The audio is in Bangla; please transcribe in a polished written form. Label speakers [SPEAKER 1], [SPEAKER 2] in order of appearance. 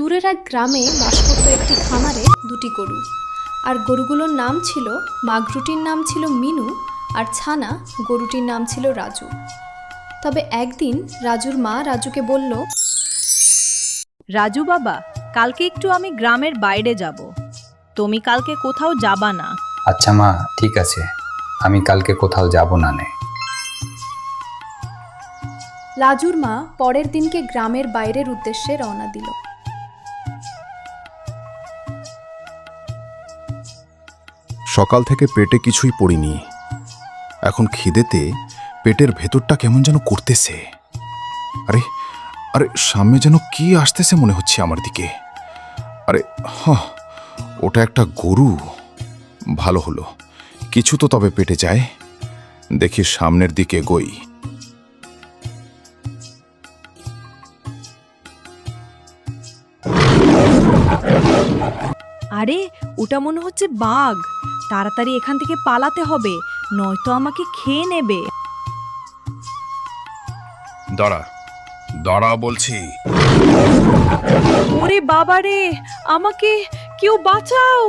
[SPEAKER 1] দূরের এক গ্রামে বাস করত একটি খামারে দুটি গরু। আর গরুগুলোর নাম ছিল, মাগরুটির নাম ছিল মিনু, আর ছানা গরুটির নাম ছিল রাজু। তবে একদিন রাজুর মা রাজুকে বলল,
[SPEAKER 2] রাজু বাবা, কালকে একটু আমি গ্রামের বাইরে যাব, তুমি কালকে কোথাও যাবা না।
[SPEAKER 3] আচ্ছা মা, ঠিক আছে, আমি কালকে কোথাও যাব না নে।
[SPEAKER 1] রাজুর মা পরের দিনকে গ্রামের বাইরের উদ্দেশ্যে রওনা দিল।
[SPEAKER 4] সকাল থেকে পেটে কিছুই পড়িনি, এখন খিদেতে পেটের ভেতরটা কেমন যেন করতেছে। আরে আরে সামনে যেন কি আসতেছে মনে হচ্ছে আমার দিকে। আরে ওটা একটা গরু। ভালো হলো, কিছু তো তবে পেটে যায়। দেখি সামনের দিকে এগোই।
[SPEAKER 2] আরে ওটা মনে হচ্ছে বাঘ, তাড়াতাড়ি এখান থেকে পালাতে হবে, নয়তো আমাকে খেয়ে নেবে।
[SPEAKER 4] দাঁড়া দাঁড়া বলছি।
[SPEAKER 2] ওরে বাবা রে, আমাকে কেউ বাঁচাও।